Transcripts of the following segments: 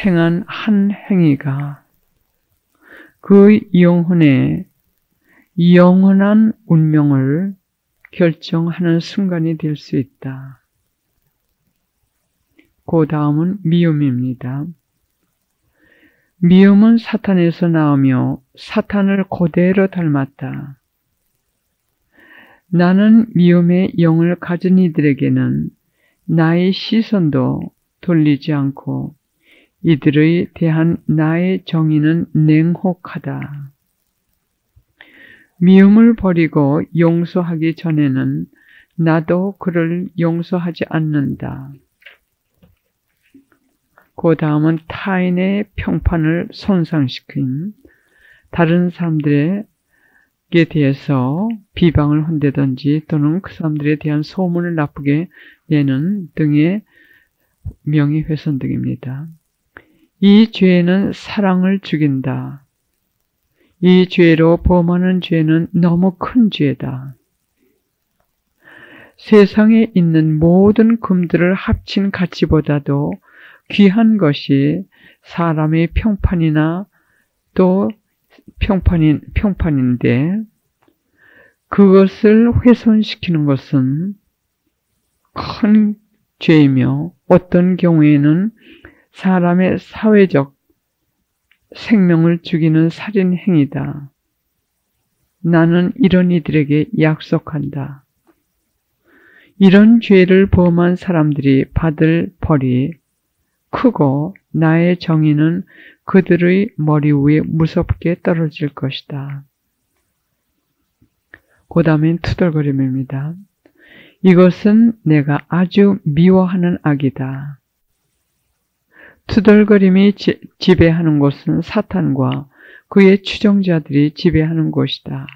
행한 한 행위가 그 영혼의 영원한 운명을 결정하는 순간이 될 수 있다. 그 다음은 미움입니다. 미움은 사탄에서 나오며 사탄을 그대로 닮았다. 나는 미움의 영을 가진 이들에게는 나의 시선도 돌리지 않고 이들에 대한 나의 정의는 냉혹하다. 미움을 버리고 용서하기 전에는 나도 그를 용서하지 않는다. 그 다음은 타인의 평판을 손상시킨 다른 사람들에게 대해서 비방을 혼대든지 또는 그 사람들에 대한 소문을 나쁘게 내는 등의 명예훼손 등입니다. 이 죄는 사랑을 죽인다. 이 죄로 범하는 죄는 너무 큰 죄다. 세상에 있는 모든 금들을 합친 가치보다도 귀한 것이 사람의 평판이나 또 평판인데 그것을 훼손시키는 것은 큰 죄이며 어떤 경우에는 사람의 사회적 생명을 죽이는 살인 행위다. 나는 이런 이들에게 약속한다. 이런 죄를 범한 사람들이 받을 벌이 크고 나의 정의는 그들의 머리 위에 무섭게 떨어질 것이다. 그 다음엔 투덜거림입니다. 이것은 내가 아주 미워하는 악이다. 투덜거림이 지배하는 곳은 사탄과 그의 추종자들이 지배하는 곳이다.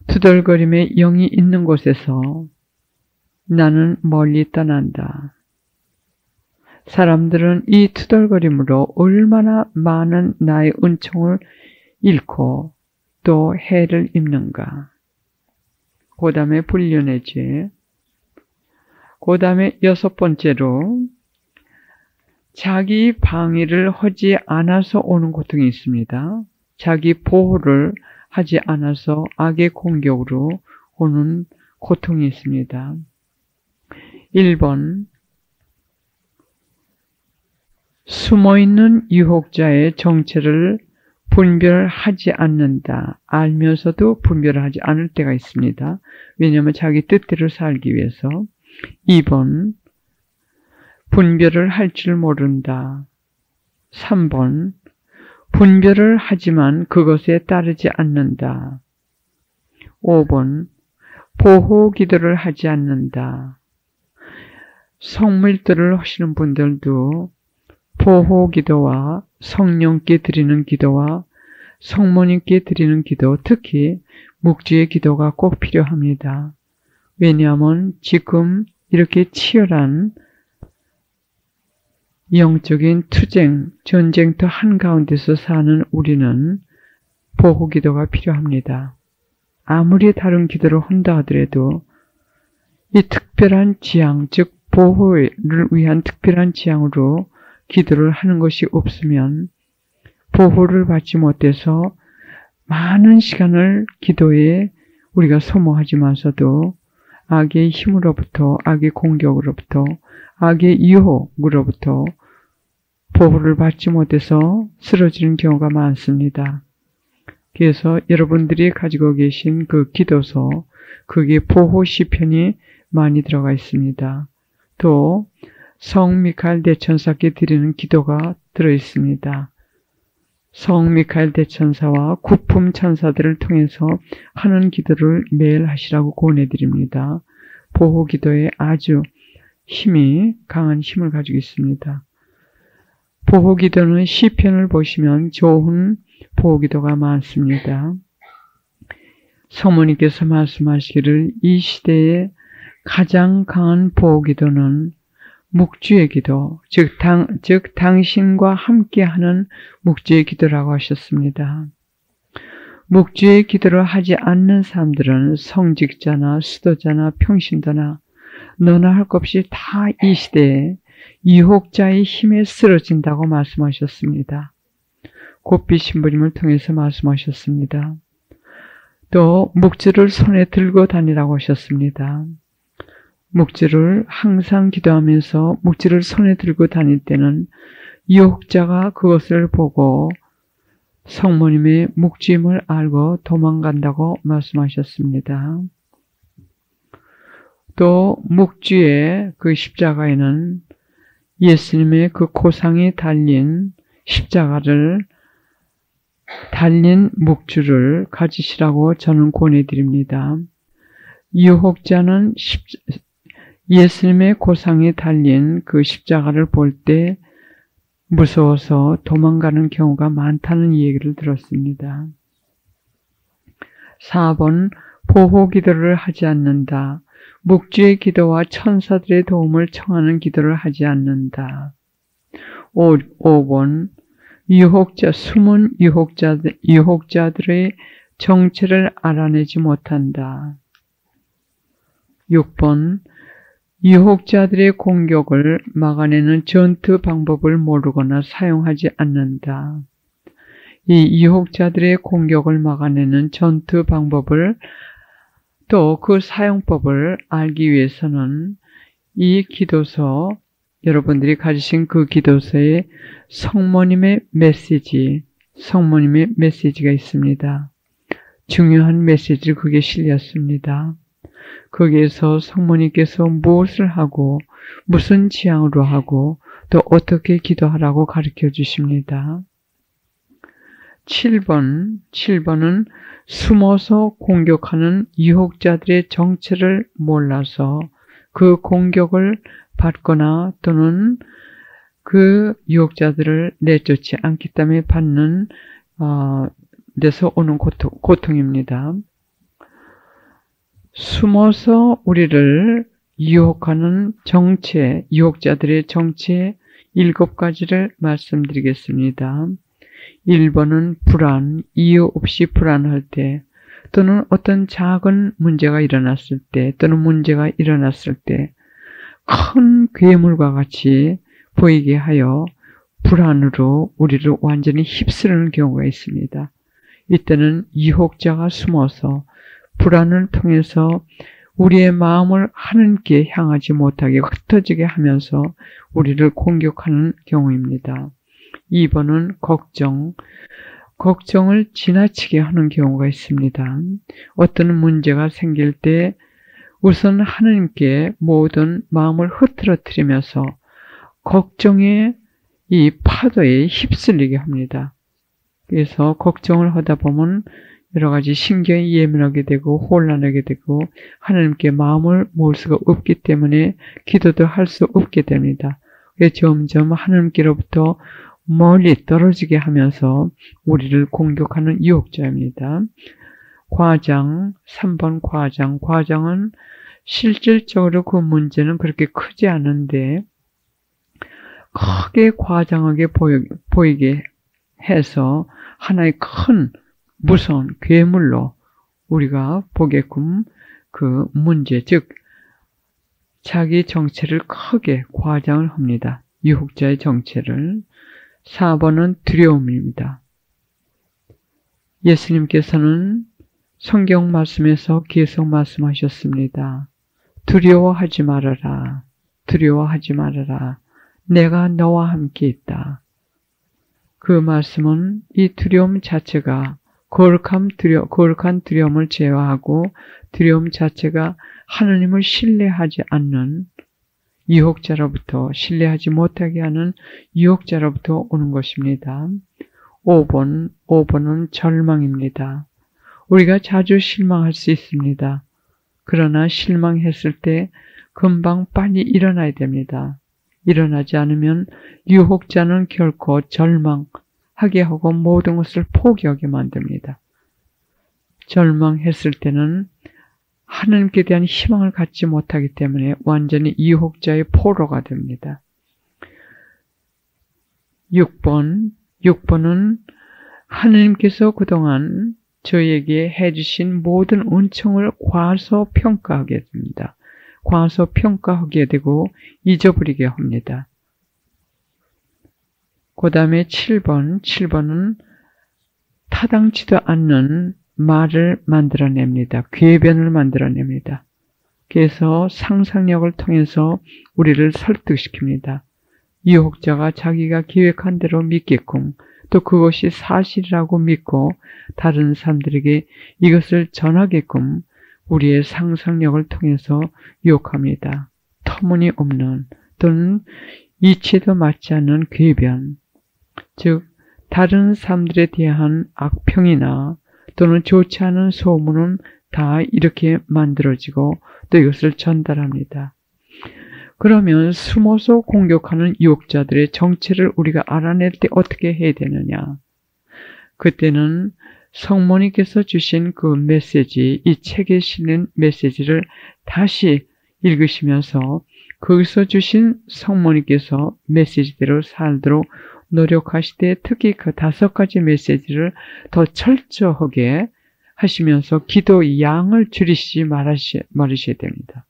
투덜거림의 영이 있는 곳에서 나는 멀리 떠난다. 사람들은 이 투덜거림으로 얼마나 많은 나의 은총을 잃고 또 해를 입는가. 그 다음에 불륜의 죄. 그 다음에 6번째로 자기 방위를 하지 않아서 오는 고통이 있습니다. 자기 보호를 하지 않아서 악의 공격으로 오는 고통이 있습니다. 1번 숨어있는 유혹자의 정체를 분별하지 않는다. 알면서도 분별을 하지 않을 때가 있습니다. 왜냐하면 자기 뜻대로 살기 위해서. 2번 분별을 할 줄 모른다. 3번 분별을 하지만 그것에 따르지 않는다. 5번 보호 기도를 하지 않는다. 성물들을 하시는 분들도 보호 기도와 성령께 드리는 기도와 성모님께 드리는 기도, 특히 묵주의 기도가 꼭 필요합니다. 왜냐하면 지금 이렇게 치열한 영적인 투쟁, 전쟁터 한가운데서 사는 우리는 보호 기도가 필요합니다. 아무리 다른 기도를 한다 하더라도 이 특별한 지향, 즉 보호를 위한 특별한 지향으로 기도를 하는 것이 없으면 보호를 받지 못해서 많은 시간을 기도에 우리가 소모하지만서도 악의 힘으로부터, 악의 공격으로부터, 악의 유혹으로부터 보호를 받지 못해서 쓰러지는 경우가 많습니다. 그래서 여러분들이 가지고 계신 그 기도서, 거기에 보호 시편이 많이 들어가 있습니다. 또 성 미카엘 대천사께 드리는 기도가 들어있습니다. 성 미카엘 대천사와 구품 천사들을 통해서 하는 기도를 매일 하시라고 권해드립니다. 보호 기도에 아주 강한 힘을 가지고 있습니다. 보호 기도는 시편을 보시면 좋은 보호 기도가 많습니다. 성모님께서 말씀하시기를 이 시대에 가장 강한 보호 기도는 묵주의 기도, 즉 당신과 함께하는 묵주의 기도라고 하셨습니다. 묵주의 기도를 하지 않는 사람들은 성직자나 수도자나 평신도나 너나 할 것 없이 다 이 시대에 유혹자의 힘에 쓰러진다고 말씀하셨습니다. 곱비 신부님을 통해서 말씀하셨습니다. 또 묵주를 손에 들고 다니라고 하셨습니다. 묵주를 항상 기도하면서 묵주를 손에 들고 다닐 때는 유혹자가 그것을 보고 성모님의 묵주임을 알고 도망간다고 말씀하셨습니다. 또 묵주의 그 십자가에는 예수님의 그 고상이 달린 십자가를 달린 묵주를 가지시라고 저는 권해드립니다. 유혹자는 예수님의 고상이 달린 그 십자가를 볼 때 무서워서 도망가는 경우가 많다는 얘기를 들었습니다. 4번 보호 기도를 하지 않는다. 묵주의 기도와 천사들의 도움을 청하는 기도를 하지 않는다. 5번 숨은 유혹자들의 정체를 알아내지 못한다. 6번 유혹자들의 공격을 막아내는 전투 방법을 모르거나 사용하지 않는다. 이 유혹자들의 공격을 막아내는 전투 방법을 또 그 사용법을 알기 위해서는 이 기도서, 여러분들이 가지신 그 기도서에 성모님의 메시지가 있습니다. 중요한 메시지를 그게 실렸습니다. 거기에서 성모님께서 무엇을 하고 무슨 지향으로 하고 또 어떻게 기도하라고 가르쳐 주십니다. 7번은 숨어서 공격하는 유혹자들의 정체를 몰라서 그 공격을 받거나 또는 그 유혹자들을 내쫓지 않기 때문에 받는 데서 오는 고통입니다. 숨어서 우리를 유혹하는 유혹자들의 정체 7가지를 말씀드리겠습니다. 1번은 불안, 이유 없이 불안할 때, 또는 어떤 작은 문제가 일어났을 때, 또는 문제가 일어났을 때, 큰 괴물과 같이 보이게 하여 불안으로 우리를 완전히 휩쓰는 경우가 있습니다. 이때는 유혹자가 숨어서 불안을 통해서 우리의 마음을 하나님께 향하지 못하게 흩어지게 하면서 우리를 공격하는 경우입니다. 2번은 걱정을 지나치게 하는 경우가 있습니다. 어떤 문제가 생길 때 우선 하나님께 모든 마음을 흐트러뜨리면서 걱정의 이 파도에 휩쓸리게 합니다. 그래서 걱정을 하다 보면 여러 가지 신경이 예민하게 되고 혼란하게 되고 하나님께 마음을 모을 수가 없기 때문에 기도도 할 수 없게 됩니다. 그래서 점점 하나님께로부터 멀리 떨어지게 하면서 우리를 공격하는 유혹자입니다. 3번 과장은 실질적으로 그 문제는 그렇게 크지 않은데 크게 과장하게 보이게 해서 하나의 큰 무서운 괴물로 우리가 보게끔 그 문제, 즉 자기 정체를 크게 과장을 합니다. 유혹자의 정체를. 4번은 두려움입니다. 예수님께서는 성경 말씀에서 계속 말씀하셨습니다. 두려워하지 말아라. 두려워하지 말아라. 내가 너와 함께 있다. 그 말씀은 이 두려움 자체가 거룩한 두려움을 제어하고 두려움 자체가 하나님을 신뢰하지 않는 유혹자로부터 신뢰하지 못하게 하는 유혹자로부터 오는 것입니다. 5번은 절망입니다. 우리가 자주 실망할 수 있습니다. 그러나 실망했을 때 금방 빨리 일어나야 됩니다. 일어나지 않으면 유혹자는 결코 절망하게 하고 모든 것을 포기하게 만듭니다. 절망했을 때는 하나님께 대한 희망을 갖지 못하기 때문에 완전히 유혹자의 포로가 됩니다. 6번은 하나님께서 그동안 저에게 해주신 모든 은총을 과소평가하게 됩니다. 과소평가하게 되고 잊어버리게 합니다. 그 다음에 7번은 타당치도 않는 말을 만들어냅니다. 궤변을 만들어냅니다. 그래서 상상력을 통해서 우리를 설득시킵니다. 유혹자가 자기가 계획한 대로 믿게끔, 또 그것이 사실이라고 믿고 다른 사람들에게 이것을 전하게끔 우리의 상상력을 통해서 유혹합니다. 터무니없는 또는 이치도 맞지 않는 궤변, 즉 다른 사람들에 대한 악평이나 또는 좋지 않은 소문은 다 이렇게 만들어지고 또 이것을 전달합니다. 그러면 숨어서 공격하는 유혹자들의 정체를 우리가 알아낼 때 어떻게 해야 되느냐? 그때는 성모님께서 주신 그 메시지, 이 책에 실린 메시지를 다시 읽으시면서 거기서 주신 성모님께서 메시지대로 살도록 노력하시되 특히 그 5가지 메시지를 더 철저하게 하시면서 기도 양을 줄이시지 말으셔야 됩니다.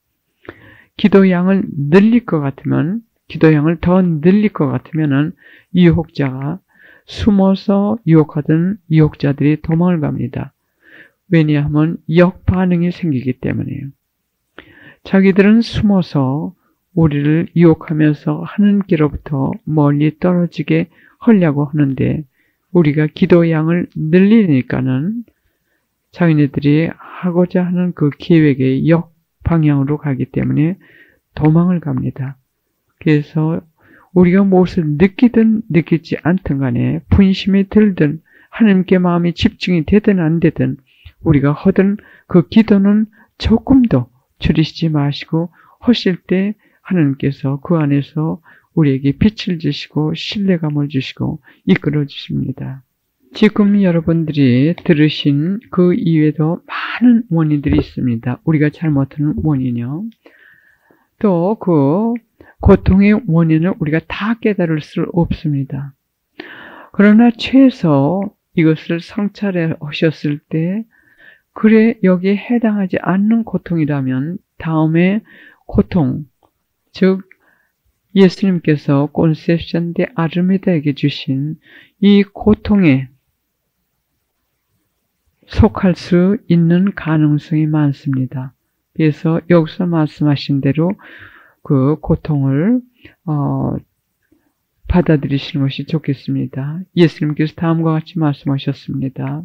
기도 양을 늘릴 것 같으면, 기도 양을 더 늘릴 것 같으면은 유혹자가 숨어서 유혹하던 유혹자들이 도망을 갑니다. 왜냐하면 역반응이 생기기 때문이에요. 자기들은 숨어서 우리를 유혹하면서 하느님께로부터 멀리 떨어지게 하려고 하는데 우리가 기도 양을 늘리니까는 자기네들이 하고자 하는 그 계획의 역방향으로 가기 때문에 도망을 갑니다. 그래서 우리가 무엇을 느끼든 느끼지 않든 간에 분심이 들든 하나님께 마음이 집중이 되든 안 되든 우리가 하던 그 기도는 조금도 줄이시지 마시고 하실 때 하나님께서 그 안에서 우리에게 빛을 주시고 신뢰감을 주시고 이끌어 주십니다. 지금 여러분들이 들으신 그 이외에도 많은 원인들이 있습니다. 우리가 잘못하는 원인이요. 또 그 고통의 원인을 우리가 다 깨달을 수 없습니다. 그러나 최소 이것을 성찰해 하셨을 때 그래 여기에 해당하지 않는 고통이라면 다음에 고통, 즉 예수님께서 콘셉션 데 아르메다에게 주신 이 고통에 속할 수 있는 가능성이 많습니다. 그래서 여기서 말씀하신 대로 그 고통을 받아들이시는 것이 좋겠습니다. 예수님께서 다음과 같이 말씀하셨습니다.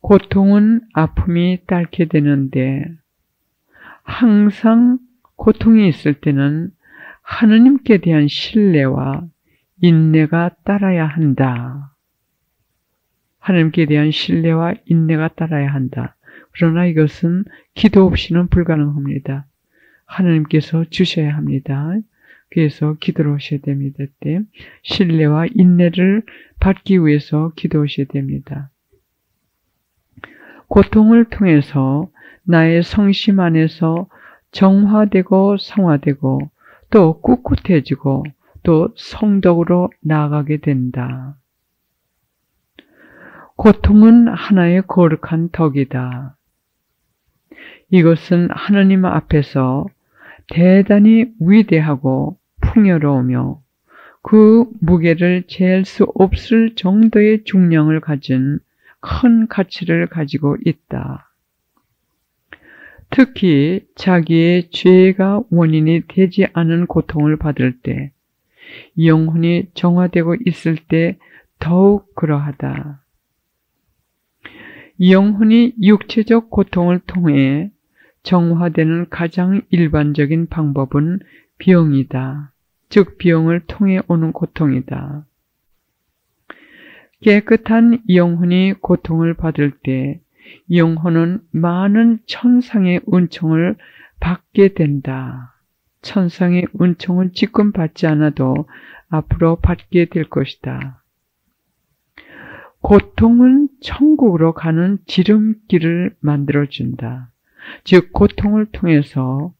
고통은 아픔이 따르게 되는데 항상 고통이 있을 때는 하느님께 대한 신뢰와 인내가 따라야 한다. 하나님께 대한 신뢰와 인내가 따라야 한다. 그러나 이것은 기도 없이는 불가능합니다. 하나님께서 주셔야 합니다. 그래서 기도를 하셔야 됩니다. 때 신뢰와 인내를 받기 위해서 기도하셔야 됩니다. 고통을 통해서 나의 성심 안에서 정화되고 성화되고 또 꿋꿋해지고 또 성덕으로 나아가게 된다. 고통은 하나의 거룩한 덕이다. 이것은 하나님 앞에서 대단히 위대하고 풍요로우며 그 무게를 잴 수 없을 정도의 중량을 가진 큰 가치를 가지고 있다. 특히 자기의 죄가 원인이 되지 않은 고통을 받을 때, 영혼이 정화되고 있을 때 더욱 그러하다. 영혼이 육체적 고통을 통해 정화되는 가장 일반적인 방법은 병이다. 즉 병을 통해 오는 고통이다. 깨끗한 영혼이 고통을 받을 때 영혼은 많은 천상의 은총을 받게 된다. 천상의 은총은 지금 받지 않아도 앞으로 받게 될 것이다. 고통은 천국으로 가는 지름길을 만들어준다. 즉 고통을 통해서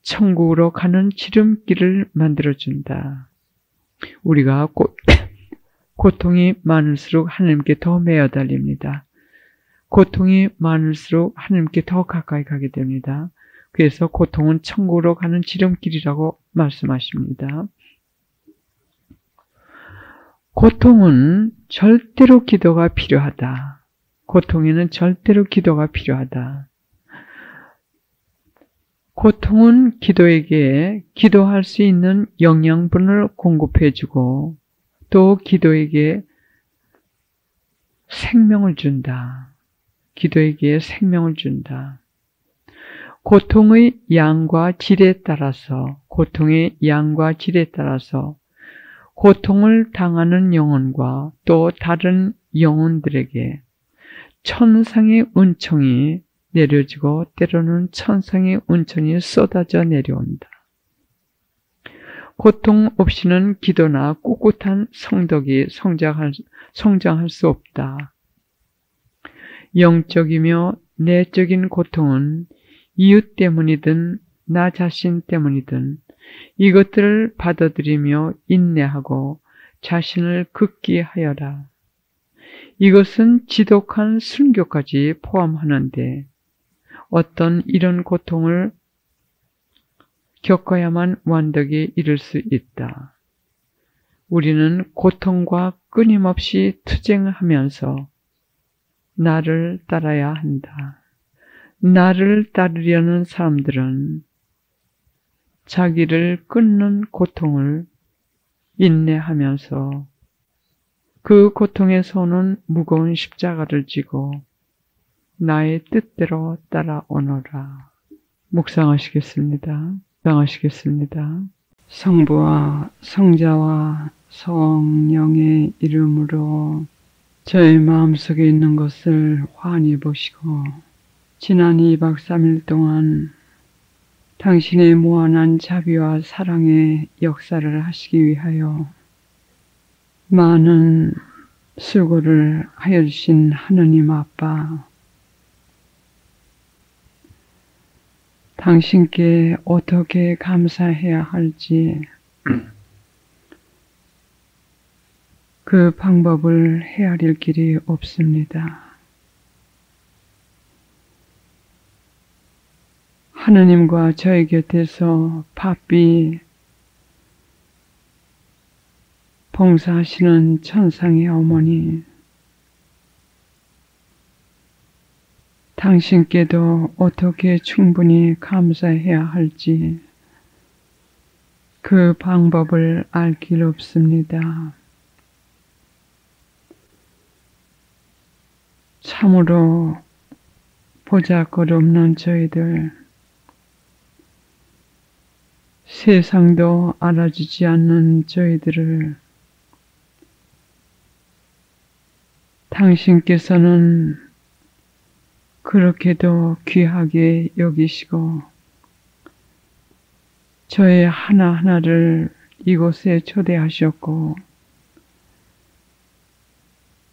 천국으로 가는 지름길을 만들어준다. 우리가 고통이 많을수록 하나님께 더 매어 달립니다. 고통이 많을수록 하나님께 더 가까이 가게 됩니다. 그래서 고통은 천국으로 가는 지름길이라고 말씀하십니다. 고통은 절대로 기도가 필요하다. 고통에는 절대로 기도가 필요하다. 고통은 기도에게 기도할 수 있는 영양분을 공급해주고 또 기도에게 생명을 준다. 기도에게 생명을 준다. 고통의 양과 질에 따라서 고통을 당하는 영혼과 또 다른 영혼들에게 천상의 은총이 내려지고 때로는 천상의 은총이 쏟아져 내려온다. 고통 없이는 기도나 꿋꿋한 성덕이 성장할 수 없다. 영적이며 내적인 고통은 이웃 때문이든 나 자신 때문이든 이것들을 받아들이며 인내하고 자신을 굳게 하여라. 이것은 지독한 순교까지 포함하는데 어떤 이런 고통을 겪어야만 완덕에 이를 수 있다. 우리는 고통과 끊임없이 투쟁하면서 나를 따라야 한다. 나를 따르려는 사람들은 자기를 끊는 고통을 인내하면서 그 고통에서 오는 무거운 십자가를 지고 나의 뜻대로 따라오너라. 묵상하시겠습니다. 성부와 성자와 성령의 이름으로 저의 마음속에 있는 것을 환히 보시고 지난 2박 3일 동안 당신의 무한한 자비와 사랑의 역사를 하시기 위하여 많은 수고를 하여 주신 하느님 아빠, 당신께 어떻게 감사해야 할지 그 방법을 헤아릴 길이 없습니다. 하느님과 저희 곁에서 바삐 봉사하시는 천상의 어머니, 당신께도 어떻게 충분히 감사해야 할지 그 방법을 알 길 없습니다. 참으로 보잘것없는 저희들, 세상도 알아주지 않는 저희들을 당신께서는 그렇게도 귀하게 여기시고 저의 하나하나를 이곳에 초대하셨고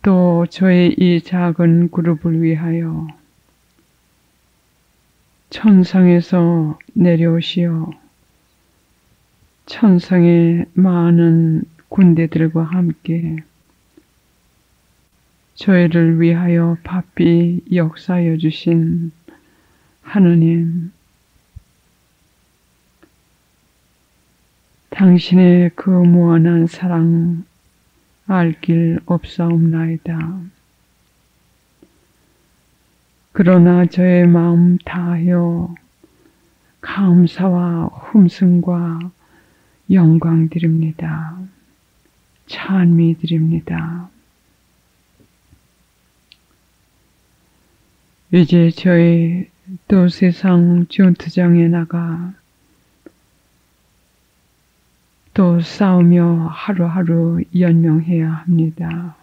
또 저의 이 작은 그룹을 위하여 천상에서 내려오시어 천상의 많은 군대들과 함께 저희를 위하여 바삐 역사하여 주신 하느님, 당신의 그 무한한 사랑 알 길 없사옵나이다. 그러나 저의 마음 다하여 감사와 hum승과 영광 드립니다. 찬미 드립니다. 이제 저희 또 세상 전투장에 나가 또 싸우며 하루하루 연명해야 합니다.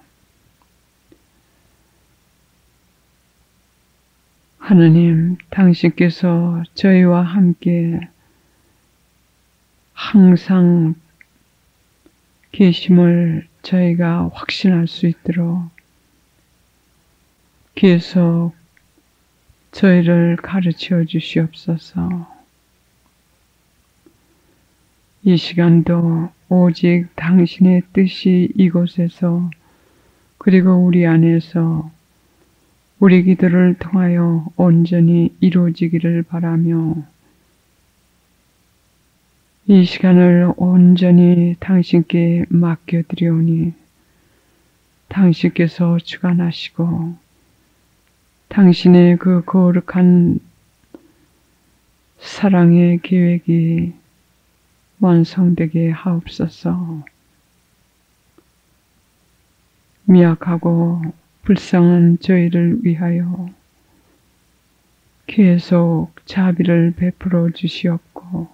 하느님, 당신께서 저희와 함께 항상 계심을 저희가 확신할 수 있도록 계속 저희를 가르쳐 주시옵소서. 이 시간도 오직 당신의 뜻이 이곳에서 그리고 우리 안에서 우리 기도를 통하여 온전히 이루어지기를 바라며 이 시간을 온전히 당신께 맡겨드리오니 당신께서 주관하시고 당신의 그 거룩한 사랑의 계획이 완성되게 하옵소서. 미약하고 불쌍한 저희를 위하여 계속 자비를 베풀어 주시옵고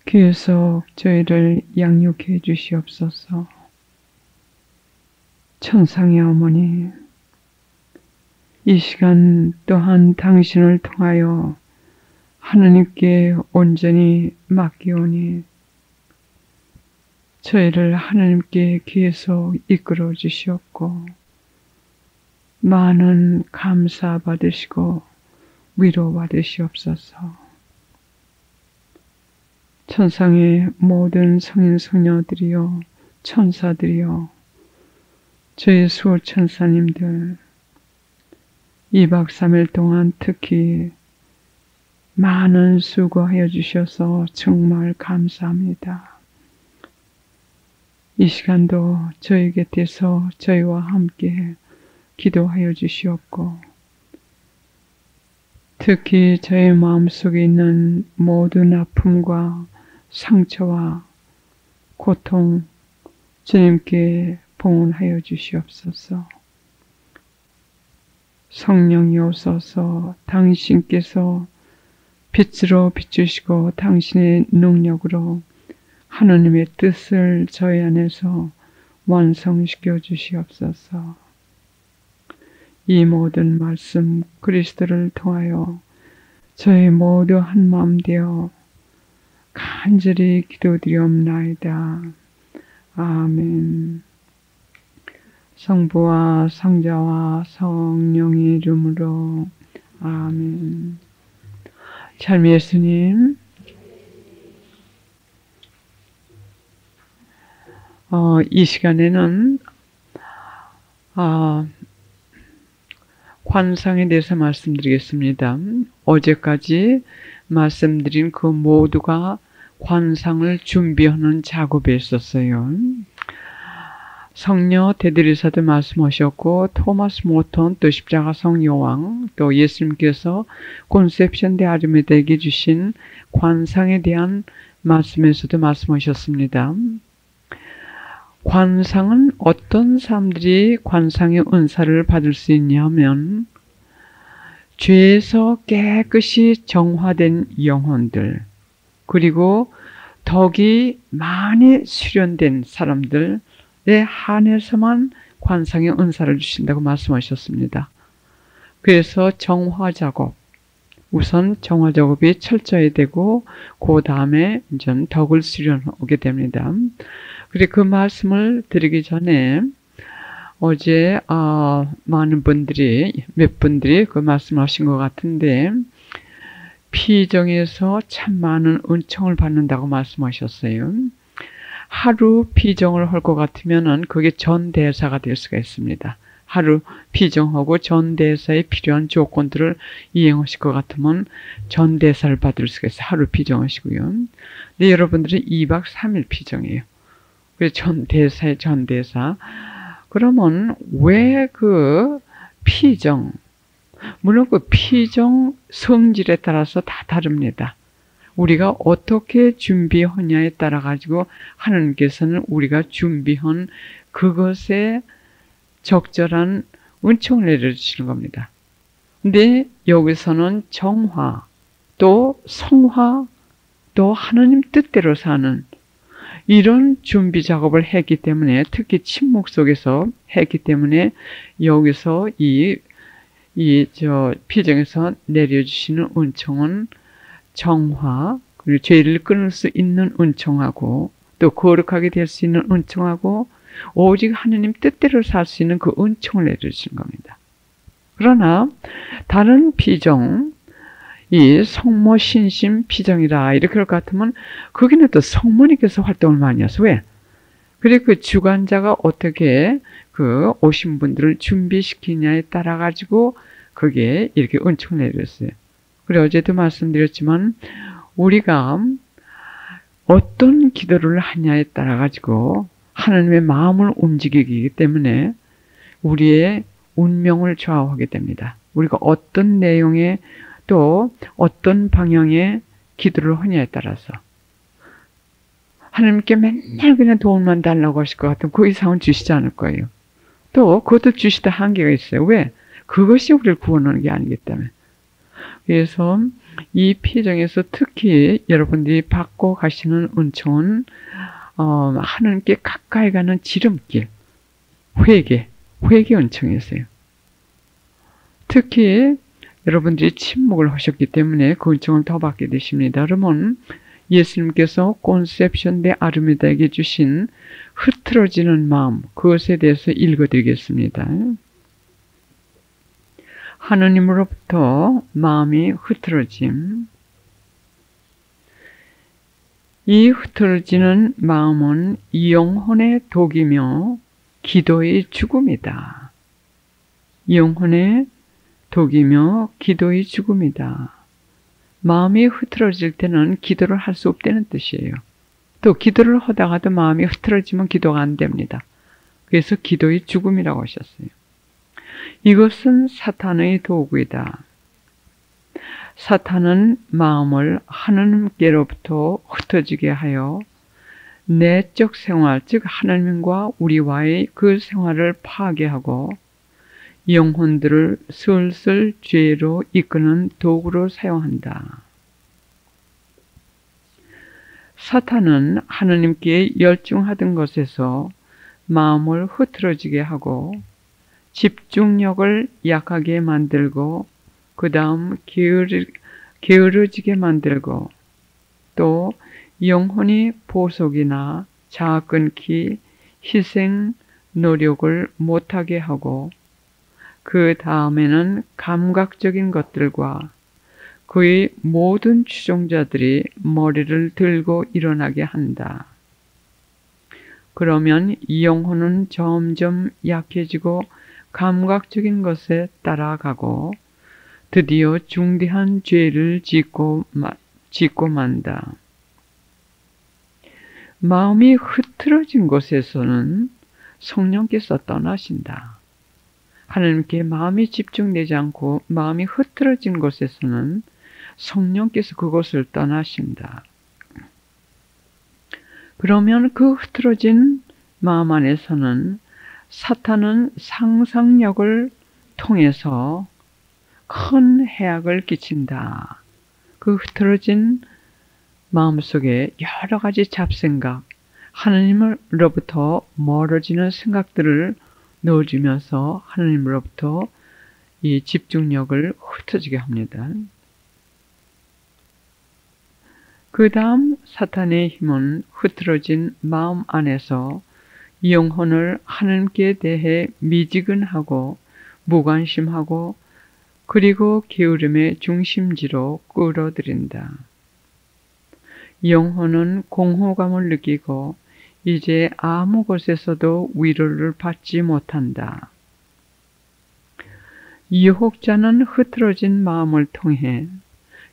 계속 저희를 양육해 주시옵소서. 천상의 어머니, 이 시간 또한 당신을 통하여 하느님께 온전히 맡기오니 저희를 하느님께 계속 이끌어 주시옵고 많은 감사 받으시고 위로 받으시옵소서. 천상의 모든 성인 성녀들이여 천사들이여 저희 수호천사님들 2박 3일 동안 특히 많은 수고하여 주셔서 정말 감사합니다. 이 시간도 저희 곁에서 저희와 함께 기도하여 주시옵고 특히 저희 마음속에 있는 모든 아픔과 상처와 고통 주님께 봉헌하여 주시옵소서. 성령이 오소서 당신께서 빛으로 비추시고 당신의 능력으로 하느님의 뜻을 저희 안에서 완성시켜 주시옵소서. 이 모든 말씀 그리스도를 통하여 저희 모두 한마음 되어 간절히 기도드리옵나이다. 아멘. 성부와 성자와 성령의 이름으로 아멘. 참 예수님, 이 시간에는 관상에 대해서 말씀드리겠습니다. 어제까지 말씀드린 그 모두가 관상을 준비하는 작업에 있었어요. 성녀 데드리사도 말씀하셨고 토마스 모턴 또 십자가성 여왕 또 예수님께서 콘셉션 데 아르메다에게 주신 관상에 대한 말씀에서도 말씀하셨습니다. 관상은 어떤 사람들이 관상의 은사를 받을 수 있냐면 죄에서 깨끗이 정화된 영혼들 그리고 덕이 많이 수련된 사람들에 한해서만 관상의 은사를 주신다고 말씀하셨습니다. 그래서 정화 작업, 우선 정화 작업이 철저해야 되고 그 다음에 이제 덕을 수련하게 됩니다. 그리고 그 말씀을 드리기 전에 어제 많은 분들이 몇 분들이 그 말씀하신 것 같은데 피정에서 참 많은 은총을 받는다고 말씀하셨어요. 하루 피정을 할 것 같으면은 그게 전대사가 될 수가 있습니다. 하루 피정하고 전대사에 필요한 조건들을 이행하실 것 같으면 전대사를 받을 수가 있어요. 하루 피정하시고요. 근데 여러분들은 2박 3일 피정이에요. 그래서 전대사의 전대사. 그러면 왜 그 피정, 물론 그 피정 성질에 따라서 다 다릅니다. 우리가 어떻게 준비하냐에 따라 가지고 하나님께서는 우리가 준비한 그것에 적절한 은총을 내려주시는 겁니다. 근데 여기서는 정화, 또 성화, 또 하나님 뜻대로 사는 이런 준비 작업을 했기 때문에 특히 침묵 속에서 했기 때문에 여기서 피정에서 내려주시는 은총은 정화, 그리고 죄를 끊을 수 있는 은총하고 또 거룩하게 될 수 있는 은총하고 오직 하느님 뜻대로 살 수 있는 그 은총을 내려주시는 겁니다. 그러나 다른 피정, 이 성모 신심 피정이라 이렇게 할 것 같으면 거기는 또 성모님께서 활동을 많이 하셔서 왜? 그리고 그 주관자가 어떻게 그 오신 분들을 준비시키냐에 따라 가지고 그게 이렇게 은총을 내렸어요. 그리고 어제도 말씀드렸지만 우리가 어떤 기도를 하냐에 따라 가지고 하나님의 마음을 움직이기 때문에 우리의 운명을 좌우하게 됩니다. 우리가 어떤 내용의 또 어떤 방향의 기도를 하냐에 따라서 하나님께 맨날 그냥 도움만 달라고 하실 것 같으면 그 이상은 주시지 않을 거예요. 또 그것도 주시다 한계가 있어요. 왜? 그것이 우리를 구원하는 게 아니기 때문에. 그래서 이 피정에서 특히 여러분들이 받고 가시는 은총은 하나님께 가까이 가는 지름길, 회개 은총이었어요. 특히 여러분들이 침묵을 하셨기 때문에 그 은총을 더 받게 되십니다. 그러면 예수님께서 콘셉션 데 아르메다에게 주신 흐트러지는 마음, 그것에 대해서 읽어드리겠습니다. 하느님으로부터 마음이 흐트러짐. 이 흐트러지는 마음은 영혼의 독이며 기도의 죽음이다. 영혼의 독이며 기도의 죽음이다. 마음이 흐트러질 때는 기도를 할 수 없다는 뜻이에요. 또 기도를 하다가도 마음이 흐트러지면 기도가 안 됩니다. 그래서 기도의 죽음이라고 하셨어요. 이것은 사탄의 도구이다. 사탄은 마음을 하나님께로부터 흩어지게 하여 내적 생활, 즉 하나님과 우리와의 그 생활을 파괴하고 영혼들을 슬슬 죄로 이끄는 도구로 사용한다. 사탄은 하나님께 열중하던 것에서 마음을 흐트러지게 하고 집중력을 약하게 만들고 그 다음 게으러지게 만들고 또 영혼이 보속이나 자아 끊기, 희생, 노력을 못하게 하고 그 다음에는 감각적인 것들과 그의 모든 추종자들이 머리를 들고 일어나게 한다. 그러면 이 영혼은 점점 약해지고 감각적인 것에 따라가고 드디어 중대한 죄를 짓고 만다. 마음이 흐트러진 곳에서는 성령께서 떠나신다. 하나님께 마음이 집중되지 않고 마음이 흐트러진 곳에서는 성령께서 그곳을 떠나신다. 그러면 그 흐트러진 마음 안에서는 사탄은 상상력을 통해서 큰 해악을 끼친다. 그 흐트러진 마음속에 여러 가지 잡생각, 하나님으로부터 멀어지는 생각들을 넣어주면서 하나님으로부터 이 집중력을 흩어지게 합니다. 그 다음 사탄의 힘은 흐트러진 마음 안에서 영혼을 하나님께 대해 미지근하고 무관심하고 그리고 게으름의 중심지로 끌어들인다. 영혼은 공허감을 느끼고 이제 아무 곳에서도 위로를 받지 못한다. 유혹자는 흐트러진 마음을 통해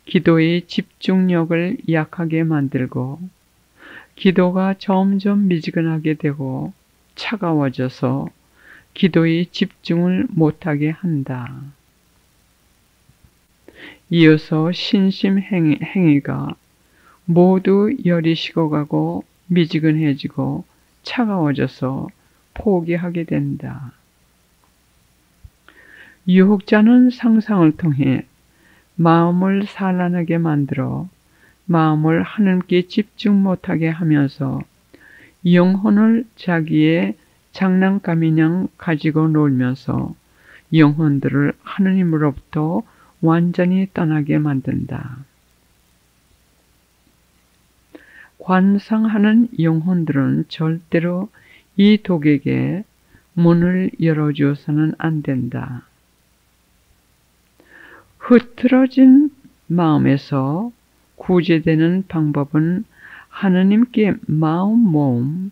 기도의 집중력을 약하게 만들고 기도가 점점 미지근하게 되고 차가워져서 기도의 집중을 못하게 한다. 이어서 신심행위가 모두 열이 식어가고 미지근해지고 차가워져서 포기하게 된다. 유혹자는 상상을 통해 마음을 산란하게 만들어 마음을 하나님께 집중 못하게 하면서 영혼을 자기의 장난감이냥 가지고 놀면서 영혼들을 하나님으로부터 완전히 떠나게 만든다. 관상하는 영혼들은 절대로 이 독에게 문을 열어주어서는 안 된다. 흐트러진 마음에서 구제되는 방법은 하나님께 마음 모음,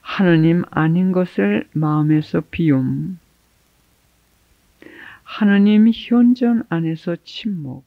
하나님 아닌 것을 마음에서 비움, 하나님 현존 안에서 침묵,